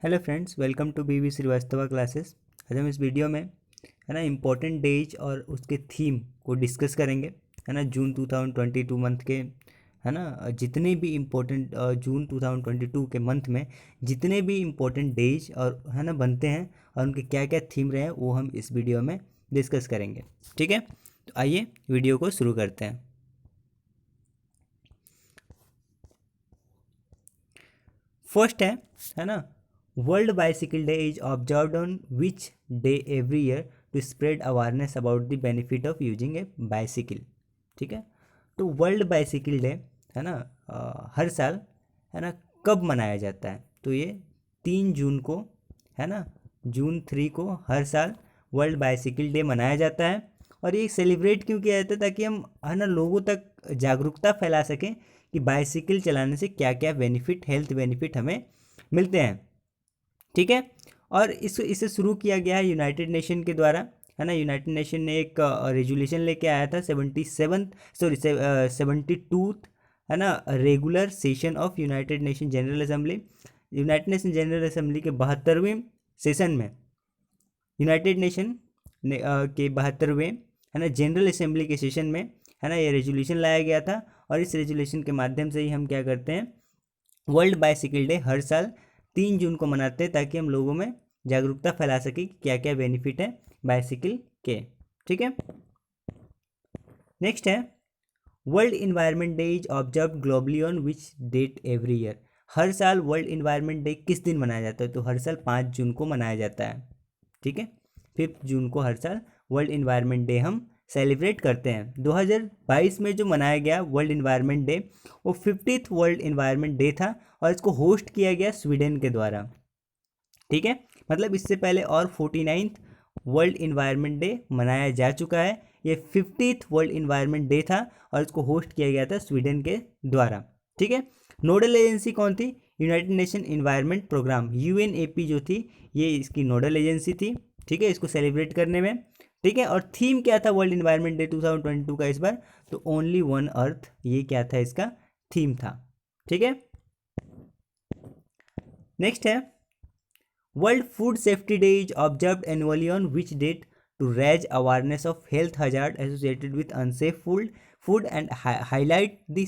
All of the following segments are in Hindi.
हेलो फ्रेंड्स, वेलकम टू बीवी श्रीवास्तवा क्लासेस। आज हम इस वीडियो में है ना इम्पोर्टेंट डेज और उसके थीम को डिस्कस करेंगे। है ना जून 2022 मंथ के है ना जितने भी इम्पोर्टेंट जून 2022 के मंथ में जितने भी इम्पोर्टेंट डेज और है ना बनते हैं और उनके क्या क्या थीम रहे हैं वो हम इस वीडियो में डिस्कस करेंगे। ठीक है, तो आइए वीडियो को शुरू करते हैं। फर्स्ट है ना world bicycle day is observed on which day every year to spread awareness about the benefit of using a bicycle. ठीक है, तो वर्ल्ड बाइसिकल डे है ना हर साल है ना कब मनाया जाता है? तो ये 3 जून को है ना, जून 3 को हर साल वर्ल्ड बाइसिकल डे मनाया जाता है। और ये सेलिब्रेट क्यों किया जाता है? ताकि हम है ना लोगों तक जागरूकता फैला सकें कि बाइसिकल चलाने से क्या क्या बेनिफिट, हेल्थ बेनिफिट हमें मिलते हैं। ठीक है, और इसे शुरू किया गया है यूनाइटेड नेशन के द्वारा। है ना, यूनाइटेड नेशन ने एक रेजुलेशन लेके आया था 72 है ना regular session of United nation general assembly. United nation general assembly के 72वें सेशन में यूनाइटेड नेशन के 72वें है ना जनरल असेंबली के सेशन में है ना ये रेजुलेशन लाया गया था। और इस रेजुलेशन के माध्यम से ही हम क्या करते हैं, वर्ल्ड बाइसिकल डे हर साल 3 जून को मनाते हैं ताकि हम लोगों में जागरूकता फैला सकें कि क्या क्या बेनिफिट है बाइसिकल के। ठीक है, नेक्स्ट है world environment day is observe globally on which date every year. हर साल वर्ल्ड इन्वायरमेंट डे किस दिन मनाया जाता है? तो हर साल 5 जून को मनाया जाता है। ठीक है, 5 जून को हर साल वर्ल्ड इन्वायरमेंट डे हम सेलिब्रेट करते हैं। 2022 में जो मनाया गया वर्ल्ड इन्वायरमेंट डे वो 50th वर्ल्ड इन्वायरमेंट डे था और इसको होस्ट किया गया स्वीडन के द्वारा। ठीक है, मतलब इससे पहले और 49th वर्ल्ड इन्वायरमेंट डे मनाया जा चुका है। ये 50th वर्ल्ड इन्वायरमेंट डे था और इसको होस्ट किया गया था स्वीडन के द्वारा। ठीक है, नोडल एजेंसी कौन थी? यूनाइटेड नेशन इन्वायरमेंट प्रोग्राम यूएनएपी जो थी ये इसकी नोडल एजेंसी थी। ठीक है, इसको सेलिब्रेट करने में। ठीक है, और थीम क्या था वर्ल्ड इन्वायरमेंट डे 2022 का इस बार? तो ओनली वन अर्थ, ये क्या था इसका थीम था। ठीक है, नेक्स्ट है world food safety day is observed annually on which date to raise awareness of health hazard associated with unsafe food and highlight the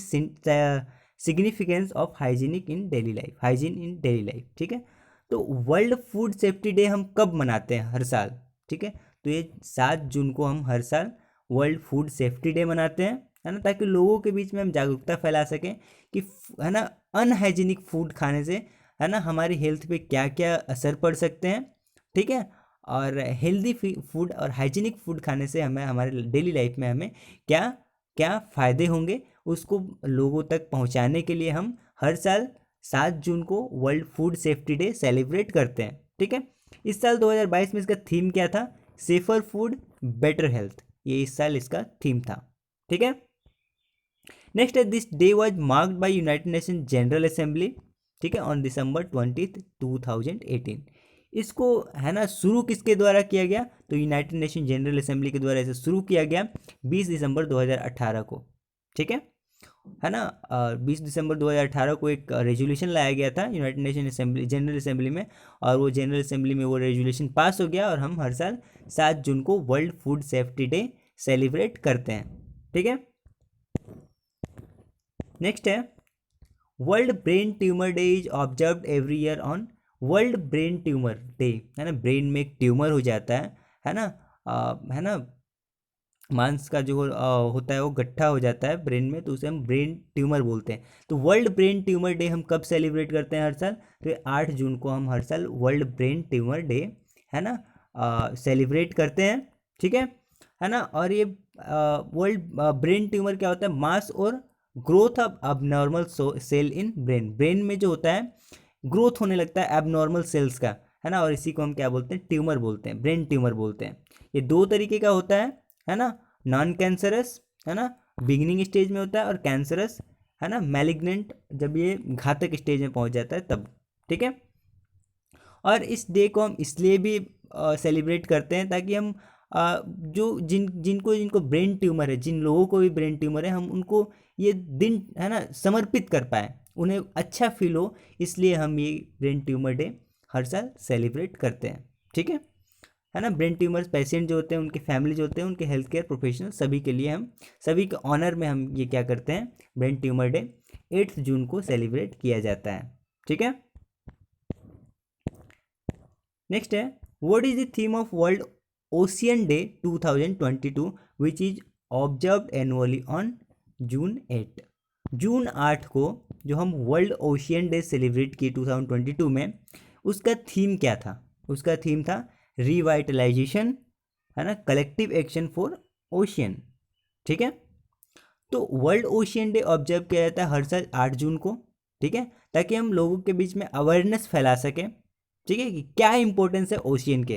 significance of hygienic in daily life, hygiene in daily life. ठीक है, तो वर्ल्ड फूड सेफ्टी डे हम कब मनाते हैं? हर साल। ठीक है, तो ये 7 जून को हम हर साल वर्ल्ड फूड सेफ्टी डे मनाते हैं। है ना, ताकि लोगों के बीच में हम जागरूकता फैला सकें कि है ना अनहाइजीनिक फूड खाने से है ना हमारी हेल्थ पे क्या क्या असर पड़ सकते हैं। ठीक है, और हेल्दी फूड और हाइजीनिक फूड खाने से हमें हमारे डेली लाइफ में हमें क्या क्या फ़ायदे होंगे उसको लोगों तक पहुंचाने के लिए हम हर साल 7 जून को world food safety day celebrate करते हैं। ठीक है, इस साल 2022 में इसका थीम क्या था? सेफर फूड बेटर हेल्थ, ये इस साल इसका थीम था। ठीक है, नेक्स्ट है this day was marked by united nation general assembly. ठीक है, ऑन दिसंबर 20 2018। इसको है ना शुरू किसके द्वारा किया गया? तो यूनाइटेड नेशन जनरल असेंबली के द्वारा इसे शुरू किया गया 20 दिसंबर 2018 को। ठीक है ना 20 दिसंबर 2018 को एक रेजोल्यूशन लाया गया था United nation assembly general assembly में, और वो जनरल असेंबली में वो रेजोल्यूशन पास हो गया और हम हर साल 7 जून को world food safety day celebrate करते हैं। ठीक है, नेक्स्ट है world brain tumour day is observed every year on world brain tumour day. है ना, ब्रेन में एक ट्यूमर हो जाता है ना है ना मांस का जो होता है वो गट्ठा हो जाता है ब्रेन में, तो उसे हम ब्रेन ट्यूमर बोलते हैं। तो वर्ल्ड ब्रेन ट्यूमर डे हम कब सेलिब्रेट करते हैं हर साल? तो ये 8 जून को हम हर साल वर्ल्ड ब्रेन ट्यूमर डे है ना सेलिब्रेट करते हैं। ठीक है ना, और ये वर्ल्ड ब्रेन ट्यूमर क्या होता है? मास और growth of abnormal cell in brain, brain में जो होता है ग्रोथ होने लगता है एबनॉर्मल सेल्स का, है ना, और इसी को हम क्या बोलते हैं? ट्यूमर बोलते हैं, ब्रेन ट्यूमर बोलते हैं। ये 2 तरीके का होता है ना, नॉन कैंसरस है ना बिगिनिंग स्टेज में होता है, और कैंसरस है ना मैलिग्नेंट जब ये घातक स्टेज में पहुंच जाता है तब। ठीक है, और इस डे को हम इसलिए भी सेलिब्रेट करते हैं ताकि हम जो जिनको जिनको ब्रेन ट्यूमर है, जिन लोगों को भी ब्रेन ट्यूमर है, हम उनको ये दिन है ना समर्पित कर पाए, उन्हें अच्छा फील हो, इसलिए हम ये ब्रेन ट्यूमर डे हर साल सेलिब्रेट करते हैं। ठीक है ना। ब्रेन ट्यूमर्स पेशेंट जो होते हैं, उनके फैमिली जो होते हैं, उनके हेल्थ केयर प्रोफेशनल, सभी के लिए हम सभी के ऑनर में हम ये क्या करते हैं, ब्रेन ट्यूमर डे 8 जून को सेलिब्रेट किया जाता है। ठीक है। नेक्स्ट है, what is the theme of world ocean day 2022 which is observed annually on June 8। जून 8 को जो हम वर्ल्ड ओशियन डे सेलिब्रेट किए 2022 में, उसका थीम क्या था? उसका थीम था रिवाइटलाइजेशन, है ना, कलेक्टिव एक्शन फॉर ओशियन। ठीक है। तो वर्ल्ड ओशियन डे ऑब्जर्व किया जाता है हर साल 8 जून को। ठीक है, ताकि हम लोगों के बीच में अवेयरनेस फैला सकें। ठीक है, कि क्या इंपॉर्टेंस है ओशियन के,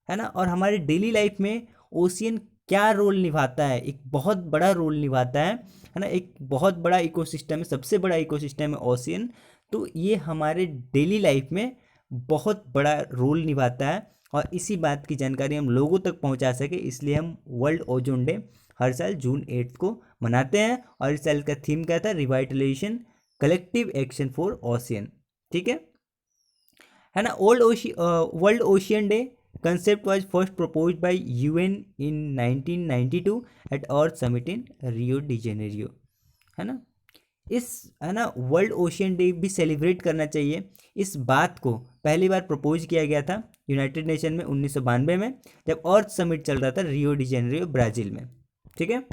है ना, और हमारे डेली लाइफ में ओशियन क्या रोल निभाता है। एक बहुत बड़ा रोल निभाता है ना। एक बहुत बड़ा इकोसिस्टम है, सबसे बड़ा इकोसिस्टम है ओशियन। तो ये हमारे डेली लाइफ में बहुत बड़ा रोल निभाता है, और इसी बात की जानकारी हम लोगों तक पहुंचा सके, इसलिए हम वर्ल्ड ओजोन डे हर साल जून 8 को मनाते हैं। और इस साल का थीम क्या था? Revitalisation, collective action for ocean. ठीक है ना। World ocean day concept was first proposed by UN in 1992 at Earth Summit in Rio de Janeiro, है ना। इस, है ना, वर्ल्ड ओशियन डे भी सेलिब्रेट करना चाहिए। इस बात को पहली बार प्रपोज किया गया था यूनाइटेड नेशन में 1992 में, जब अर्थ समिट चल रहा था रियो डी जेनेरियो, ब्राज़ील में। ठीक है।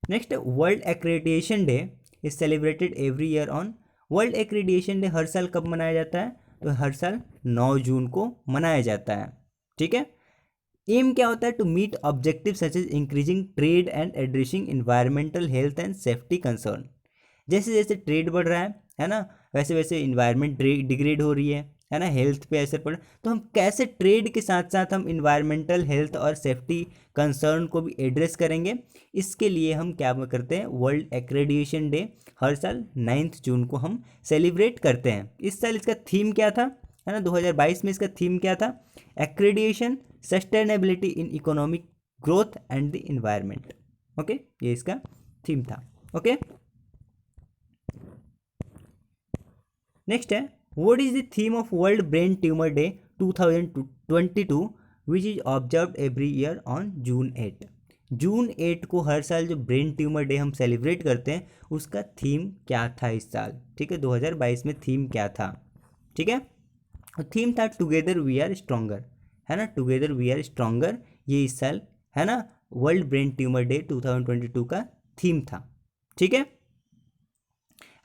Next, world accreditation day is celebrated every year on. World accreditation day हर साल कब मनाया जाता है? तो हर साल 9 जून को मनाया जाता है। ठीक है। एम क्या होता है? To meet objective such as increasing trade and addressing environmental health and safety concern. जैसे जैसे ट्रेड बढ़ रहा है ना, वैसे वैसे इन्वायरमेंट डिग्रेड हो रही है ना, हेल्थ पे असर पड़ रहा है। तो हम कैसे ट्रेड के साथ साथ हम इन्वायरमेंटल हेल्थ और सेफ्टी कंसर्न को भी एड्रेस करेंगे, इसके लिए हम क्या करते हैं, वर्ल्ड एक्रेडिएशन डे हर साल 9 जून को हम सेलिब्रेट करते हैं। इस साल इसका थीम क्या था, है ना, 2022 में इसका थीम क्या था? Accreditation, sustainability in economic growth and the environment. Okay, ये इसका थीम था। ओके। नेक्स्ट है, what is the theme of world brain tumour day 2022 which is observed every year on June 8। जून 8 को हर साल जो ब्रेन ट्यूमर डे हम सेलिब्रेट करते हैं, उसका थीम क्या था इस साल? ठीक है, 2022 में थीम क्या था? ठीक है, थीम था टुगेदर वी आर स्ट्रॉन्गर, है ना, टुगेदर वी आर स्ट्रॉन्गर। ये इस साल, है ना, वर्ल्ड ब्रेन ट्यूमर डे 2022 का थीम था। ठीक है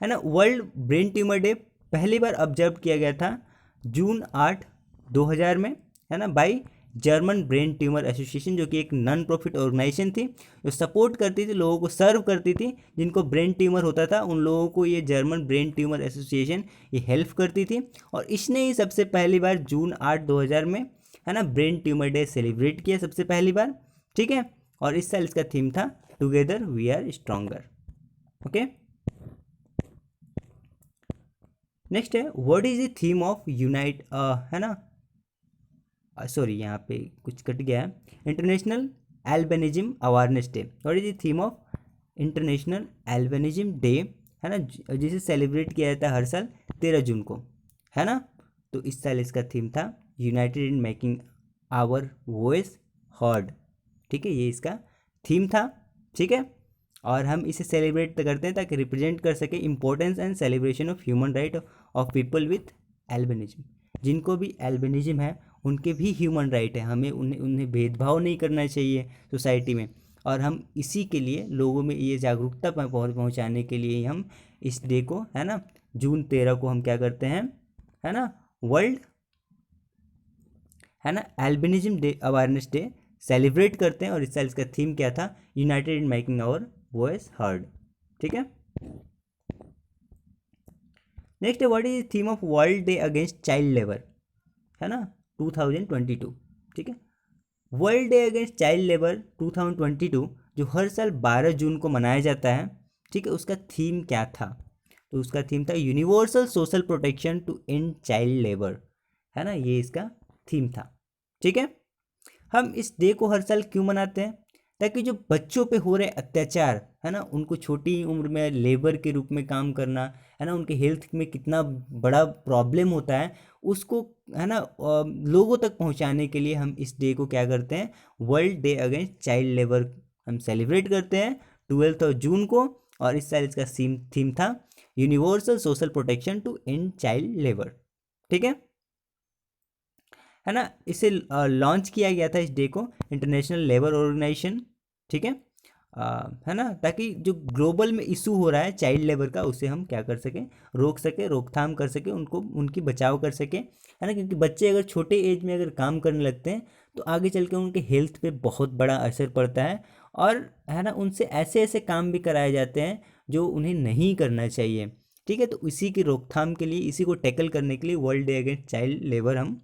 ना। वर्ल्ड ब्रेन ट्यूमर डे पहली बार ऑब्जर्व किया गया था जून 8 2000 में, है ना, by German brain tumour association, जो कि एक नॉन प्रॉफिट ऑर्गेनाइजेशन थी, जो सपोर्ट करती थी, लोगों को सर्व करती थी, जिनको ब्रेन ट्यूमर होता था उन लोगों को ये जर्मन ब्रेन ट्यूमर एसोसिएशन ये हेल्प करती थी। और इसने ही सबसे पहली बार जून 8 2000 में, है ना, ब्रेन ट्यूमर डे सेलिब्रेट किया सबसे पहली बार। ठीक है, और इस साल इसका थीम था together we are stronger. Okay. Next है, what is the theme of unite, है ना, सॉरी यहाँ पे कुछ कट गया है, international albinism awareness day. What is the theme of international albinism day, है ना, जिसे सेलिब्रेट किया जाता है हर साल 13 जून को, है ना। तो इस साल इसका थीम था united in making our voice heard. ठीक है, ये इसका थीम था। ठीक है, और हम इसे सेलिब्रेट करते हैं ताकि रिप्रेजेंट कर सके importance and celebration of human right of people with albinism. जिनको भी एल्बिनिज्म है उनके भी ह्यूमन राइट है, हमें उन्हें उन्हें भेदभाव नहीं करना चाहिए सोसाइटी में। और हम इसी के लिए लोगों में ये जागरूकता पहुंचाने के लिए हम इस डे को, है ना, जून 13 को हम क्या करते हैं, है ना, वर्ल्ड, है ना, albinism day awareness day celebrate करते हैं। और इस साल इसका थीम क्या था? United in making our voice heard. ठीक है। Next, what is theme of world day against child labour, है ना, 2022। ठीक है, world day against child labour 2022 जो हर साल 12 जून को मनाया जाता है। ठीक है, उसका थीम क्या था? तो उसका थीम था universal social protection to end child labour, है ना, ये इसका थीम था। ठीक है, हम इस डे को हर साल क्यों मनाते हैं? ताकि जो बच्चों पे हो रहे अत्याचार, है ना, उनको छोटी उम्र में लेबर के रूप में काम करना, है ना, उनके हेल्थ में कितना बड़ा प्रॉब्लम होता है उसको, है ना, लोगों तक पहुंचाने के लिए हम इस डे को क्या करते हैं, world day against child labour हम सेलिब्रेट करते हैं 12 जून को। और इस साल इसका थीम था universal social protection to end child labour. ठीक है ना। इसे लॉन्च किया गया था इस डे को इंटरनेशनल लेबर ऑर्गेनाइजेशन, ठीक है ना, ताकि जो ग्लोबल में इशू हो रहा है चाइल्ड लेबर का उसे हम क्या कर सकें, रोक सके, रोकथाम कर सके, उनको उनकी बचाव कर सके, है ना, क्योंकि बच्चे अगर छोटे एज में अगर काम करने लगते हैं तो आगे चल के उनके हेल्थ पे बहुत बड़ा असर पड़ता है, और है ना उनसे ऐसे ऐसे काम भी कराए जाते हैं जो उन्हें नहीं करना चाहिए। ठीक है, तो इसी की रोकथाम के लिए, इसी को टैकल करने के लिए world day against child labour हम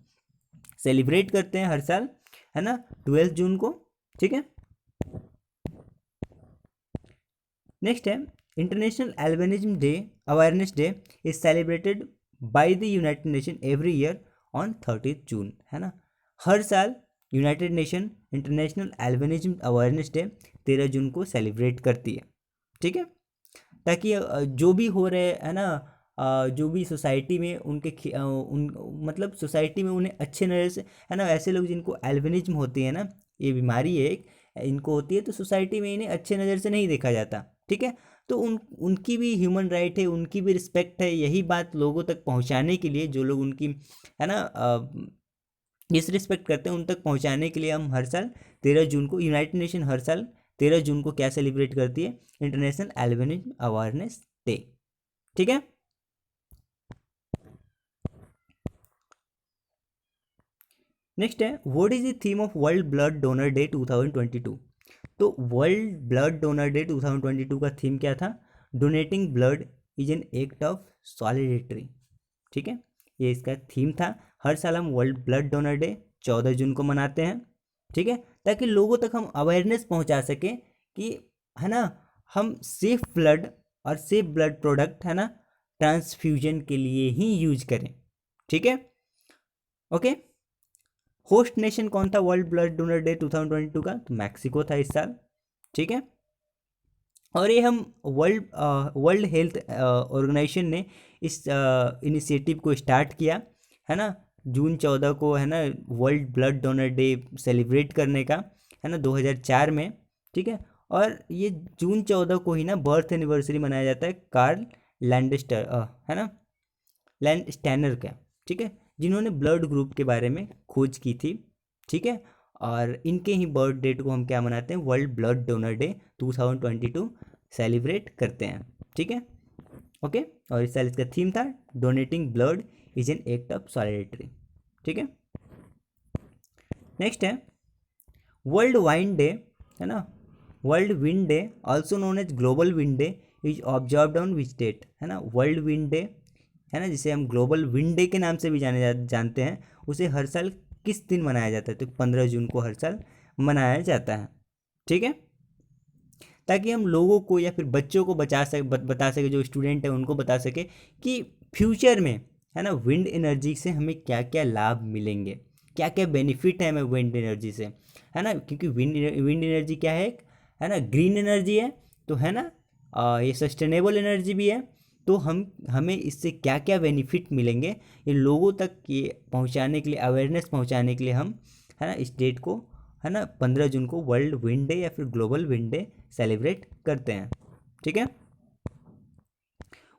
सेलिब्रेट करते हैं हर साल, है ना, 12 जून को। ठीक है, नेक्स्ट है international albinism day awareness day is celebrated by the United nation every year on 30 जून, है ना। हर साल United nation international albinism awareness day 13 जून को सेलिब्रेट करती है। ठीक है, ताकि जो भी हो रहे, है ना, जो भी सोसाइटी में उनके उन मतलब सोसाइटी में उन्हें अच्छे नज़र से, है ना, ऐसे लोग जिनको एल्बिनिज्म होती है ना, ये बीमारी है एक, इनको होती है, तो सोसाइटी में इन्हें अच्छे नज़र से नहीं देखा जाता। ठीक है, तो उनकी भी ह्यूमन राइट है, उनकी भी रिस्पेक्ट है, यही बात लोगों तक पहुंचाने के लिए, जो लोग उनकी, है ना, डिसरिस्पेक्ट करते हैं उन तक पहुंचाने के लिए हम हर साल 13 जून को, यूनाइटेड नेशन हर साल 13 जून को क्या सेलिब्रेट करती है, इंटरनेशनल एल्बिनिज्म अवेयरनेस डे। ठीक है, नेक्स्ट है what is the theme of world blood donor day 2022। तो वर्ल्ड ब्लड डोनर डे 2022 का थीम क्या था, donating blood is an act of solidarity. ठीक है, ये इसका थीम था। हर साल हम वर्ल्ड ब्लड डोनर डे 14 जून को मनाते हैं। ठीक है, ताकि लोगों तक हम अवेयरनेस पहुंचा सकें कि, है ना, हम सेफ ब्लड और सेफ ब्लड प्रोडक्ट, है ना, ट्रांसफ्यूजन के लिए ही यूज करें। ठीक है, ओके। होस्ट नेशन कौन था वर्ल्ड ब्लड डोनर डे 2022 का, तो मैक्सिको था इस साल। ठीक है, और ये हम वर्ल्ड हेल्थ ऑर्गेनाइजेशन ने इस इनिशिएटिव को स्टार्ट किया, है ना, जून 14 को, है ना, world blood donor day celebrate करने का, है ना, 2004 में। ठीक है, और ये जून 14 को ही ना बर्थ एनिवर्सरी मनाया जाता है कार्ल लैंडस्टर, है ना, लैंड स्टैनर का। ठीक है, जिन्होंने ब्लड ग्रुप के बारे में खोज की थी। ठीक है, और इनके ही बर्थ डेट को हम क्या मनाते हैं, world blood donor day 2022 celebrate करते हैं। ठीक है, ओके। और इस साल इसका थीम था donating blood is an act of solidarity. ठीक है, नेक्स्ट है वर्ल्ड वाइन डे, है ना, world wind day also known as global wind day is observed on which date, है ना, वर्ल्ड विंड डे, है ना, जिसे हम ग्लोबल विंड डे के नाम से भी जानते हैं, उसे हर साल किस दिन मनाया जाता है, तो 15 जून को हर साल मनाया जाता है। ठीक है, ताकि हम लोगों को या फिर बच्चों को बता सके, जो स्टूडेंट है उनको बता सके कि फ्यूचर में, है ना, विंड एनर्जी से हमें क्या क्या लाभ मिलेंगे, क्या क्या बेनिफिट है हमें विंड एनर्जी से, है ना, क्योंकि विंड एनर्जी क्या है ना, ग्रीन एनर्जी है, तो है ना, ये सस्टेनेबल एनर्जी भी है, तो हमें इससे क्या क्या बेनिफिट मिलेंगे, ये लोगों तक ये पहुंचाने के लिए, अवेयरनेस पहुंचाने के लिए हम, है ना, इस डेट को, है ना, 15 जून को वर्ल्ड विंड डे या फिर ग्लोबल विंड डे सेलिब्रेट करते हैं। ठीक है,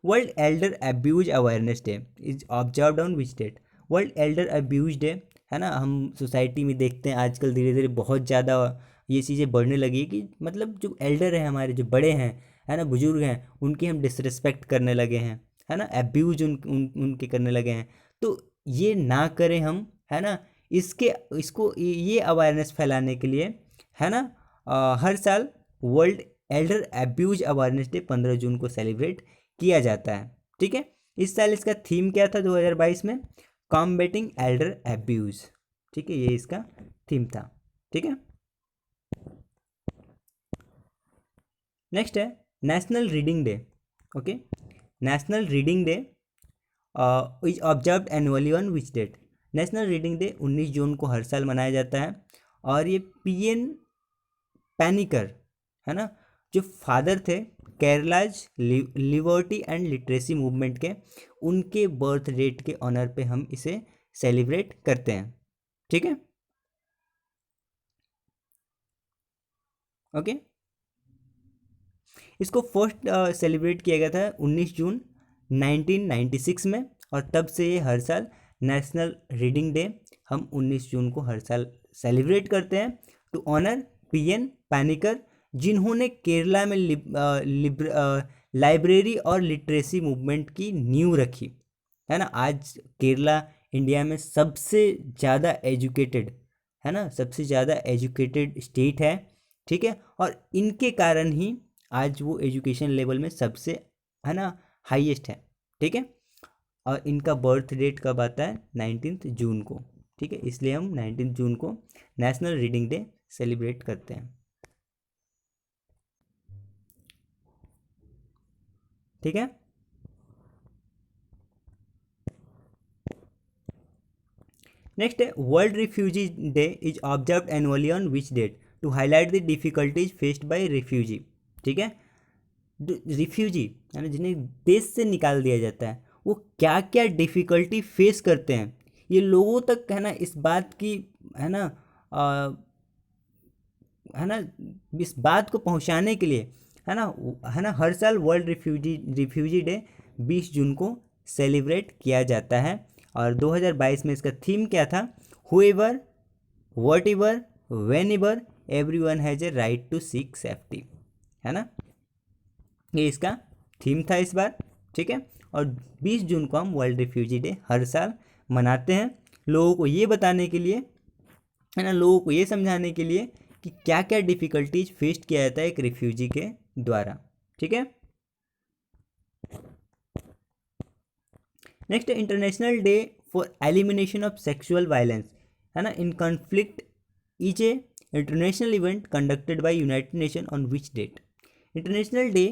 world elder abuse awareness day is observed on which date, world elder abuse day, है ना, हम सोसाइटी में देखते हैं आजकल धीरे धीरे बहुत ज़्यादा ये चीज़ें बढ़ने लगी कि मतलब जो एल्डर हैं हमारे, जो बड़े हैं, है ना, बुजुर्ग हैं, उनकी हम डिसरिस्पेक्ट करने लगे हैं, है ना, अब्यूज उनके करने लगे हैं। तो ये ना करें हम, है ना, इसको ये अवेयरनेस फैलाने के लिए, है ना, हर साल world elder abuse awareness day 15 जून को सेलिब्रेट किया जाता है। ठीक है, इस साल इसका थीम क्या था 2022 में, कॉम्बेटिंग एल्डर अब्यूज। ठीक है, ये इसका थीम था। ठीक है, नेक्स्ट है national reading day. Okay, national reading day is observed annually on which date, national reading day 19 जून को हर साल मनाया जाता है, और ये पीएन पैनिकर, है ना, जो फादर थे Kerala's liberty and literacy movement के, उनके बर्थ डेट के ऑनर पे हम इसे सेलिब्रेट करते हैं। ठीक है, ओके। इसको फर्स्ट सेलिब्रेट किया गया था 19 जून 1996 में, और तब से ये हर साल नेशनल रीडिंग डे हम 19 जून को हर साल सेलिब्रेट करते हैं टू ऑनर पीएन पानिकर, जिन्होंने केरला में लाइब्रेरी और लिटरेसी मूवमेंट की नींव रखी, है ना। आज केरला इंडिया में सबसे ज़्यादा एजुकेटेड, है ना, सबसे ज़्यादा एजुकेटेड स्टेट है। ठीक है, और इनके कारण ही आज वो एजुकेशन लेवल में सबसे, है ना, हाईएस्ट है। ठीक है, और इनका बर्थ डेट कब आता है? 19 जून को। ठीक है, इसलिए हम 19 जून को नेशनल रीडिंग डे सेलिब्रेट करते हैं। ठीक है, नेक्स्ट है world refugee day is observe annually on which date to highlight the difficulties faced by refugee. ठीक है, रिफ्यूजी, है ना, जिन्हें देश से निकाल दिया जाता है, वो क्या क्या डिफ़िकल्टी फेस करते हैं, ये लोगों तक, है ना, इस बात की, है ना, है ना, इस बात को पहुंचाने के लिए, है ना, हर साल वर्ल्ड रिफ्यूजी डे 20 जून को सेलिब्रेट किया जाता है। और 2022 में इसका थीम क्या था? Whoever, whatever, whenever, everyone has a right to seek safety, है ना, ये इसका थीम था इस बार। ठीक है, और 20 जून को हम वर्ल्ड रिफ्यूजी डे हर साल मनाते हैं, लोगों को ये बताने के लिए, है ना, लोगों को ये समझाने के लिए कि क्या क्या डिफ़िकल्टीज फेस किया जाता है एक रिफ्यूजी के द्वारा। ठीक है, next international day for elimination of sexual violence, है ना, in conflict is a international event conducted by united nation on which date? International day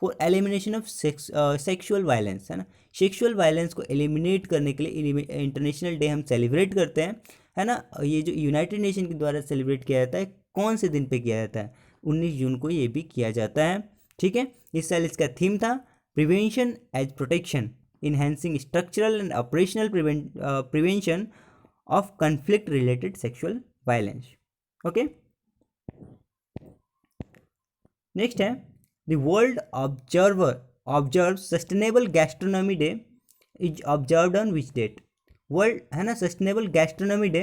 for elimination of sexual violence, है ना, सेक्सुअल वायलेंस को एलिमिनेट करने के लिए इंटरनेशनल डे हम सेलिब्रेट करते हैं, है ना। ये जो यूनाइटेड नेशन के द्वारा सेलिब्रेट किया जाता है, कौन से दिन पे किया जाता है? 19 जून को ये भी किया जाता है। ठीक है, इस साल इसका थीम था prevention as protection, enhancing structural and operational prevention of conflict related sexual violence. Okay, next है the world observe sustainable gastronomy day is observed on which date? World, है ना, सस्टेनेबल गैस्ट्रोनॉमी डे,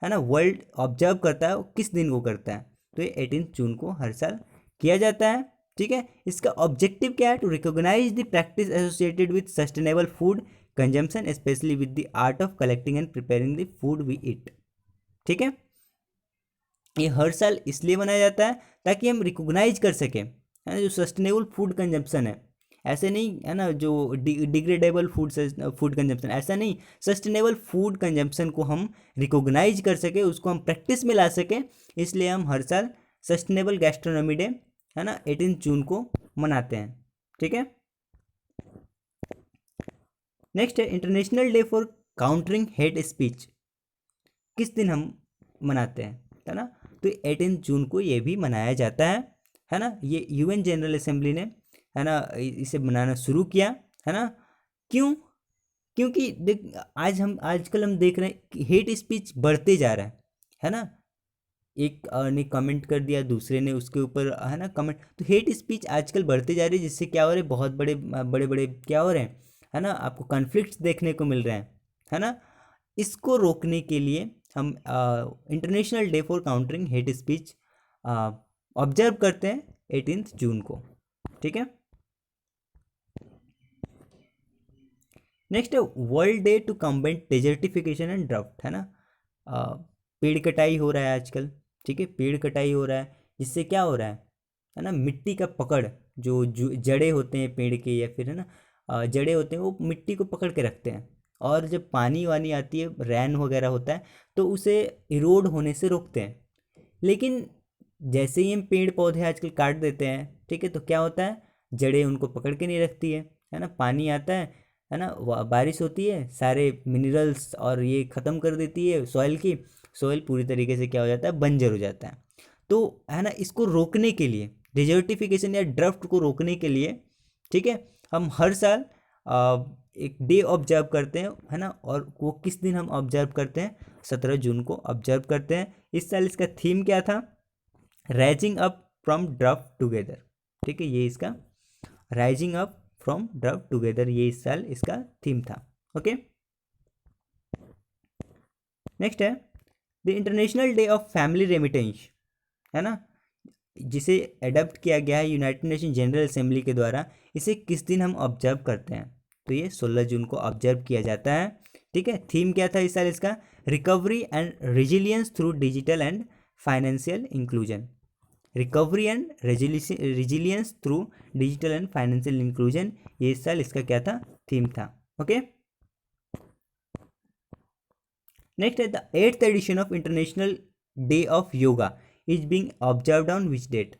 है ना, वर्ल्ड ऑब्जर्व करता है, वो किस दिन को करता है? तो ये 18 जून को हर साल किया जाता है। ठीक है, इसका ऑब्जेक्टिव क्या है? To recognise the practice associated with sustainable food consumption, especially with the art of collecting and preparing the food we eat. ठीक है, ये हर साल इसलिए मनाया जाता है ताकि हम रिकॉग्नाइज कर सकें, है ना, जो सस्टेनेबल फूड कंजम्पशन है, ऐसे नहीं, है ना, जो डिग्रेडेबल फूड कंजम्पशन, ऐसा नहीं, सस्टेनेबल फूड कंजम्पशन को हम रिकॉग्नाइज कर सके, उसको हम प्रैक्टिस में ला सकें, इसलिए हम हर साल सस्टेनेबल गैस्ट्रोनॉमी डे, है ना, 18 जून को मनाते हैं। ठीक है, नेक्स्ट है international day for countering hate speech, किस दिन हम मनाते हैं, है ना? तो 18 जून को ये भी मनाया जाता है ना। ये यूएन जनरल असेंबली ने, है ना, इसे मनाना शुरू किया, है ना। क्यों? क्योंकि देख, आजकल हम देख रहे हैं कि हेट स्पीच बढ़ते जा रहा है ना। एक ने कमेंट कर दिया, दूसरे ने उसके ऊपर, है ना, कमेंट, तो हेट स्पीच आजकल बढ़ते जा रही है, जिससे क्या हो रहा है, बहुत बड़े बड़े बड़े क्या हो रहे हैं, है ना, आपको कॉन्फ्लिक्ट्स देखने को मिल रहे हैं, है ना। इसको रोकने के लिए हम international day for countering hate speech observe करते हैं 18 जून को। ठीक है, नेक्स्ट है world day to combat desertification and drought, है ना। पेड़ कटाई हो रहा है आजकल, ठीक है, पेड़ कटाई हो रहा है, जिससे क्या हो रहा है ना, मिट्टी का पकड़, जो जड़े होते हैं पेड़ के, या फिर, है ना, जड़े होते हैं, वो मिट्टी को पकड़ के रखते हैं, और जब पानी वानी आती है, रैन वगैरह होता है, तो उसे इरोड होने से रोकते हैं। लेकिन जैसे ही हम पेड़ पौधे आजकल काट देते हैं, ठीक है, तो क्या होता है, जड़ें उनको पकड़ के नहीं रखती है ना, पानी आता है ना, बारिश होती है, सारे मिनरल्स और ये ख़त्म कर देती है सॉइल की, सॉइल पूरी तरीके से क्या हो जाता है, बंजर हो जाता है। तो, है ना, इसको रोकने के लिए डिजर्टिफिकेशन या ड्राफ्ट को रोकने के लिए, ठीक है, हम हर साल एक डे ऑब्जर्व करते हैं, है ना। और वो किस दिन हम ऑब्जर्व करते हैं? 17 जून को ऑब्जर्व करते हैं। इस साल इसका थीम क्या था? Rising up from draft together, ठीक है, ये इसका rising up from draft together, ये इस साल इसका थीम था। ओके, नेक्स्ट है the international day of family remittance, है ना, जिसे एडप्ट किया गया है यूनाइटेड नेशन जनरल असेंबली के द्वारा। इसे किस दिन हम ऑब्जर्व करते हैं? तो ये 16 जून को ऑब्जर्व किया जाता है, ठीक है। थीम क्या था इस साल इसका? Recovery and resilience through digital and financial inclusion. Recovery and resilience through digital and financial inclusion, ये इस साल इसका क्या था? थीम था। ओके, नेक्स्ट है the 8th edition of international day of yoga is being observed on which date?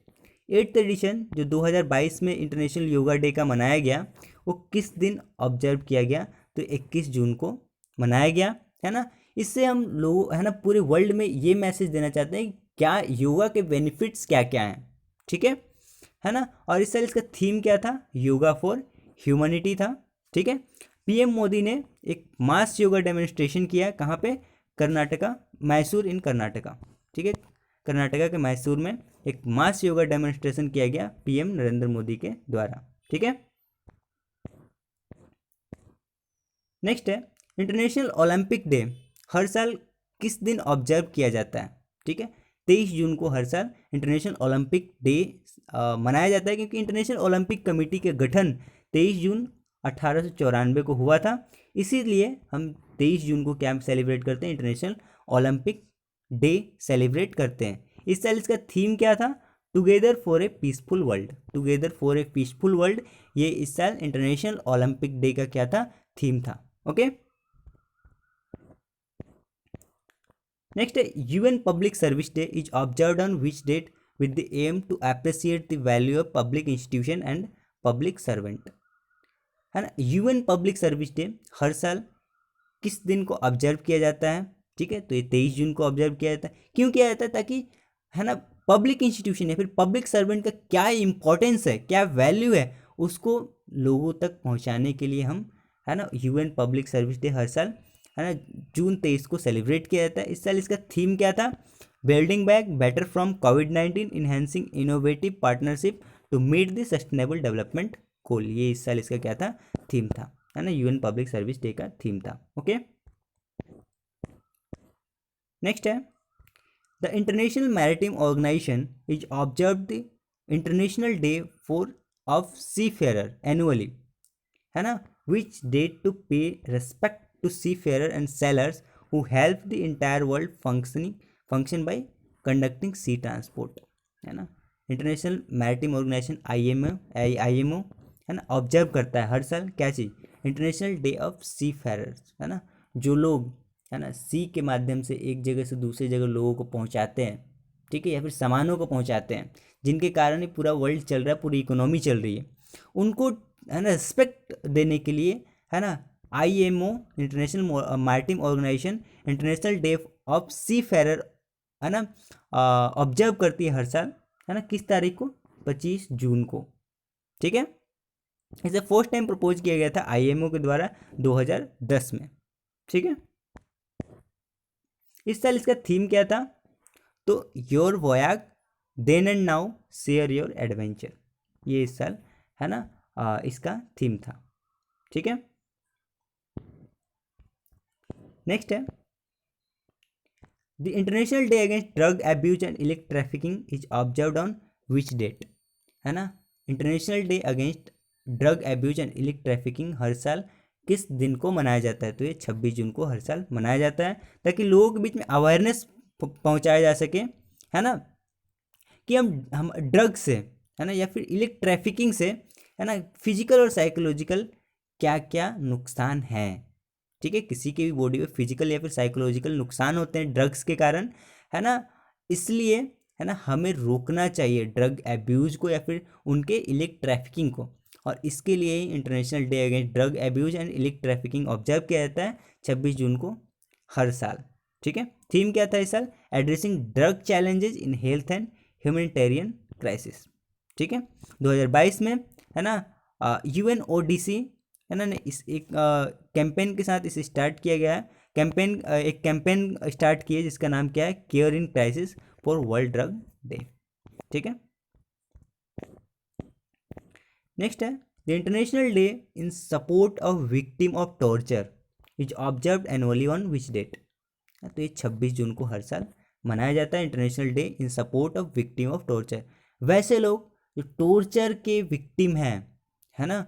8th edition जो 2022 में इंटरनेशनल योगा डे का मनाया गया, वो किस दिन ऑब्जर्व किया गया? तो 21 जून को मनाया गया, है ना। इससे हम लोग, है ना, पूरे वर्ल्ड में ये मैसेज देना चाहते हैं क्या योगा के बेनिफिट्स क्या क्या हैं, ठीक है ना। और इस साल इसका थीम क्या था? योगा फॉर ह्यूमैनिटी था, ठीक है। पीएम मोदी ने एक मास योगा डेमोन्स्ट्रेशन किया, कहाँ पे? कर्नाटका, मैसूर इन कर्नाटका, ठीक है। कर्नाटका के मैसूर में एक मास योगा डेमोन्स्ट्रेशन किया गया पीएम नरेंद्र मोदी के द्वारा, ठीक है। नेक्स्ट है इंटरनेशनल ओलंपिक डे हर साल किस दिन ऑब्जर्व किया जाता है? ठीक है, 23 जून को हर साल इंटरनेशनल ओलंपिक डे मनाया जाता है, क्योंकि इंटरनेशनल ओलंपिक कमेटी के गठन 23 जून 1894 को हुआ था। इसीलिए हम 23 जून को क्या सेलिब्रेट करते हैं? इंटरनेशनल ओलंपिक डे सेलिब्रेट करते हैं। इस साल इसका थीम क्या था? Together for a peaceful world. Together for a peaceful world, ये इस साल इंटरनेशनल ओलंपिक डे का क्या था? थीम था। ओके, नेक्स्ट है UN public service day is observed on which date with the aim to appreciate the value of public institution and public servant, है ना। यूएन पब्लिक सर्विस डे हर साल किस दिन को ऑब्जर्व किया जाता है? ठीक है, तो ये 23 जून को ऑब्जर्व किया जाता है। क्यों किया जाता है? ताकि, है ना, पब्लिक इंस्टीट्यूशन या फिर पब्लिक सर्वेंट का क्या इंपॉर्टेंस है, क्या वैल्यू है, उसको लोगों तक पहुंचाने के लिए हम, है ना, यूएन पब्लिक सर्विस डे हर साल, है ना, जून 23 को सेलिब्रेट किया जाता है। इस साल इसका थीम क्या था? बिल्डिंग बैक बेटर फ्रॉम कोविड-19 enhancing innovative partnership to meet the sustainable development goal, ये इस साल इसका क्या था? थीम था, है ना, यूएन पब्लिक सर्विस डे का थीम था। ओके, नेक्स्ट है the international maritime organisation is observe the international day for of seafarer annually, है ना, which date to pay respect to seafarer and sailors who help the entire world function by conducting sea transport, है ना। इंटरनेशनल मैरिटाइम ऑर्गेनाइजेशन आईएमओ, है ना, ऑब्जर्व करता है हर साल क्या चीज़? इंटरनेशनल डे ऑफ सी फेयरर्स, है ना, जो लोग, है ना, सी के माध्यम से एक जगह से दूसरी जगह लोगों को पहुंचाते हैं, ठीक है, या फिर सामानों को पहुंचाते हैं, जिनके कारण ही पूरा वर्ल्ड चल रहा है, पूरी इकोनॉमी चल रही है, उनको, है ना, रिस्पेक्ट देने के लिए, है ना, IMO international maritime organisation international day of seafarer, है ना, ऑब्जर्व करती है हर साल, है ना, किस तारीख को? 25 जून को, ठीक है। इसे फर्स्ट टाइम प्रपोज किया गया था आईएमओ के द्वारा 2010 में, ठीक है। इस साल इसका थीम क्या था? तो your voyage then and now share your adventure, ये इस साल, है ना, इसका थीम था, ठीक है। नेक्स्ट है the international day against drug abuse and illicit trafficking is observed on which date, है ना। International day against drug abuse and illicit trafficking हर साल किस दिन को मनाया जाता है? तो ये 26 जून को हर साल मनाया जाता है, ताकि लोगों के बीच में अवेयरनेस पहुंचाया जा सके, है ना, कि हम ड्रग से, है ना, या फिर इलेक्ट ट्रैफिकिंग से, है ना, फिजिकल और साइकोलॉजिकल क्या क्या नुकसान हैं, ठीक है। किसी के भी बॉडी में फिजिकल या फिर साइकोलॉजिकल नुकसान होते हैं ड्रग्स के कारण, है ना, इसलिए, है ना, हमें रोकना चाहिए ड्रग एब्यूज़ को या फिर उनके इलेक्ट ट्रैफिकिंग को, और इसके लिए ही international day against drug abuse and illicit trafficking observe किया जाता है 26 जून को हर साल, ठीक है। थीम क्या था इस साल? Addressing drug challenges in health and humanitarian crisis, ठीक है। 2022 में है ना UNODC है ना ने इस एक कैंपेन के साथ इसे स्टार्ट किया गया है। एक कैंपेन स्टार्ट किया जिसका नाम क्या है, care in crisis for world drug day. ठीक है। नेक्स्ट है the international day in support of victim of torture is observed annually on which date. तो ये 26 जून को हर साल मनाया जाता है, international day in support of victim of torture. वैसे लोग जो टॉर्चर के विक्टिम हैं है ना,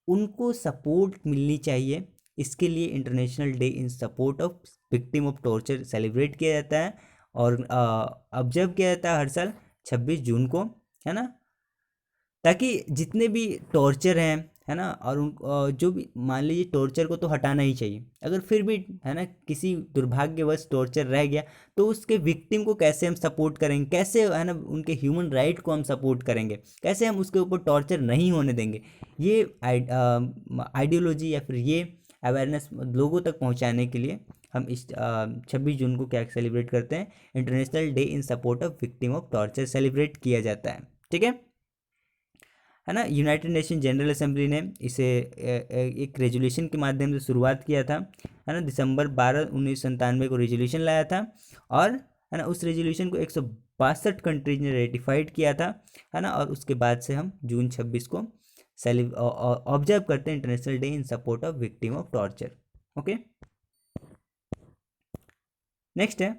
उनको सपोर्ट मिलनी चाहिए, इसके लिए international day in support of victim of torture celebrate किया जाता है और ऑब्जर्व किया जाता है हर साल 26 जून को, है ना, ताकि जितने भी टॉर्चर हैं है ना, और उन जो भी मान लीजिए टॉर्चर को तो हटाना ही चाहिए, अगर फिर भी है ना किसी दुर्भाग्यवश टॉर्चर रह गया तो उसके विक्टिम को कैसे हम सपोर्ट करेंगे, कैसे है ना उनके ह्यूमन राइट को हम सपोर्ट करेंगे, कैसे हम उसके ऊपर टॉर्चर नहीं होने देंगे। ये आइडियोलॉजी या फिर ये अवेयरनेस लोगों तक पहुंचाने के लिए हम इस 26 जून को क्या सेलिब्रेट करते हैं, international day in support of victim of torture celebrate किया जाता है। ठीक है ना। यूनाइटेड नेशन जनरल असेंबली ने इसे एक रेजोल्यूशन के माध्यम से शुरुआत किया था, है ना, दिसंबर 12 1997 को रेजोल्यूशन लाया था, और है ना उस रेजोल्यूशन को 162 कंट्रीज ने रेटिफाइड किया था, है ना, और उसके बाद से हम जून 26 को ऑब्जर्व करते हैं international day in support of victim of torture. Okay, next है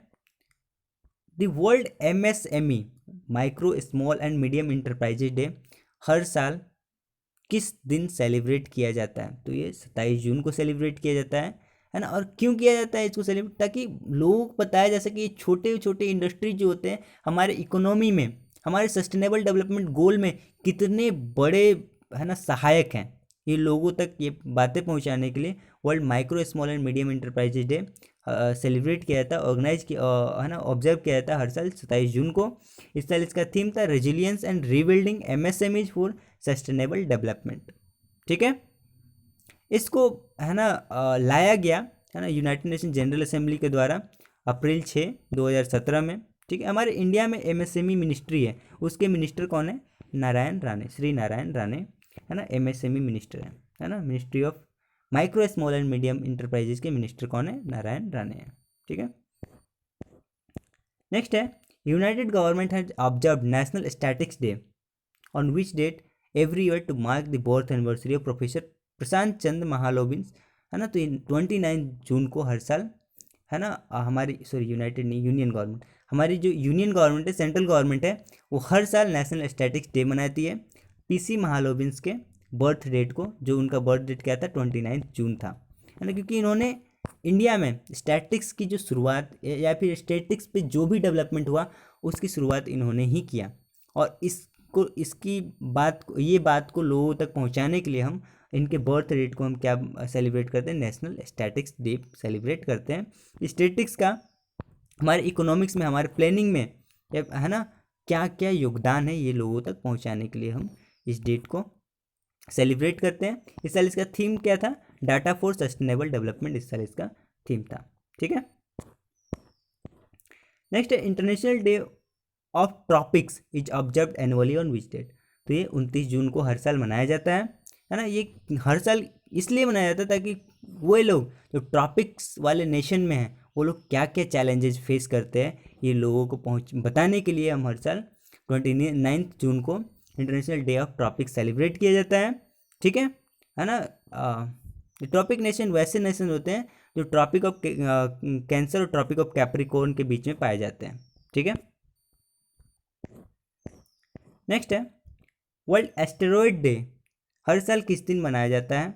the world MSME micro small and medium enterprises day हर साल किस दिन सेलिब्रेट किया जाता है। तो ये 27 जून को सेलिब्रेट किया जाता है ना। और क्यों किया जाता है इसको सेलिब्रेट, ताकि लोगों को बताया जा सके छोटे छोटे इंडस्ट्री जो होते हैं हमारे इकोनॉमी में, हमारे सस्टेनेबल डेवलपमेंट गोल में कितने बड़े है ना सहायक हैं। ये लोगों तक ये बातें पहुंचाने के लिए world micro small and medium enterprises day celebrate किया जाता है, ऑर्गेनाइज किया है ना, ऑब्जर्व किया जाता है हर साल 27 जून को। इस साल इसका थीम था resilience and rebuilding MSMEs for sustainable development. ठीक है, इसको है ना लाया गया है ना यूनाइटेड नेशन जनरल असेंबली के द्वारा अप्रैल 6 2017 में। ठीक है, हमारे इंडिया में MSME मिनिस्ट्री है, उसके मिनिस्टर कौन है, नारायण राणे, श्री नारायण राणे, है ना, MSME मिनिस्टर है ना, ministry of micro small and medium enterprises के मिनिस्टर कौन है, नारायण राणे है। ठीक है, नेक्स्ट है united government has observe national statistics day on which date every year to mark the birth anniversary of professor Prashant Chandra Mahalanobis, है ना। तो 29 जून को हर साल है ना हमारी यूनाइटेड नहीं, यूनियन गवर्नमेंट, हमारी जो यूनियन गवर्नमेंट है, सेंट्रल गवर्नमेंट है, वो हर साल नेशनल स्टैटिक्स डे मनाती है PC महालोबिन्स के बर्थ डेट को, जो उनका बर्थ डेट क्या था 29 जून था, है ना, क्योंकि इन्होंने इंडिया में स्टैटिक्स की जो शुरुआत या फिर स्टैटिक्स पे जो भी डेवलपमेंट हुआ उसकी शुरुआत इन्होंने ही किया, और इसकी बात को लोगों तक पहुंचाने के लिए हम इनके बर्थ डेट को हम क्या सेलिब्रेट करते हैं, नेशनल स्टैटिक्स डे सेलिब्रेट करते हैं। स्टैटिक्स का हमारे इकोनॉमिक्स में, हमारे प्लानिंग में है ना क्या क्या योगदान है, ये लोगों तक पहुंचाने के लिए हम इस डेट को सेलिब्रेट करते हैं। इस साल इसका थीम क्या था, डाटा फॉर सस्टेनेबल डेवलपमेंट, इस साल इसका थीम था। ठीक है, नेक्स्ट है international day of tropics is observe annually on which date. तो ये 29 जून को हर साल मनाया जाता है ना। ये हर साल इसलिए मनाया जाता है ताकि वो लोग जो ट्रॉपिक्स वाले नेशन में हैं वो लोग क्या क्या चैलेंजेस फेस करते हैं, ये लोगों को बताने के लिए हम हर साल 29 जून को international day of tropics celebrate किया जाता है। ठीक है ना। ट्रॉपिक नेशन वैसे नेशन होते हैं जो ट्रॉपिक ऑफ कैंसर और ट्रॉपिक ऑफ कैप्रिकॉर्न के बीच में पाए जाते हैं। ठीक है, नेक्स्ट है वर्ल्ड एस्टेरॉयड डे हर साल किस दिन मनाया जाता है।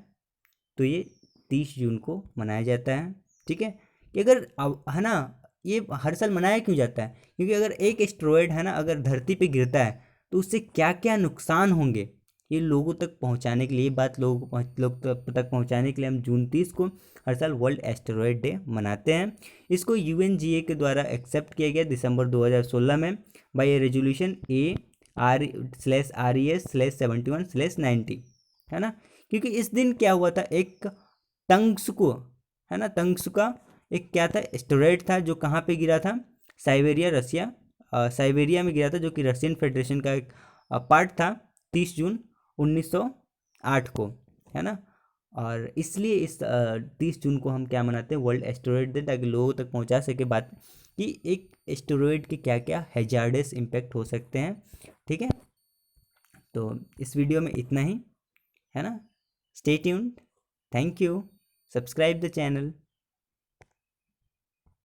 तो ये 30 जून को मनाया जाता है। ठीक है, कि अगर है ना ये हर साल मनाया क्यों जाता है, क्योंकि अगर एक एस्टेरॉयड है ना अगर धरती पे गिरता है तो उससे क्या क्या नुकसान होंगे, ये लोगों तक पहुंचाने के लिए, बात लोग तक पहुंचाने के लिए हम जून 30 को हर साल वर्ल्ड एस्टेरॉयड डे मनाते हैं। इसको UNGA के द्वारा एक्सेप्ट किया गया दिसंबर 2016 में बाय रेजोल्यूशन ARES/71/90, है ना, क्योंकि इस दिन क्या हुआ था, एक तंग्सुको है ना, तंग्सुका एक क्या था, एस्टेरॉयड था जो कहाँ पे गिरा था, साइबेरिया, रसिया, साइबेरिया में गिरा था, जो कि रशियन फेडरेशन का एक पार्ट था 30 जून 1908 को, है ना। और इसलिए इस 30 जून को हम क्या मनाते हैं, वर्ल्ड एस्टेरॉयड डे, ताकि लोगों तक पहुंचा सके बात कि एक एस्टेरॉयड के क्या क्या हैजार्डस इम्पैक्ट हो सकते हैं। ठीक है, तो इस वीडियो में इतना ही, है ना। Stay tuned, thank you, subscribe the channel.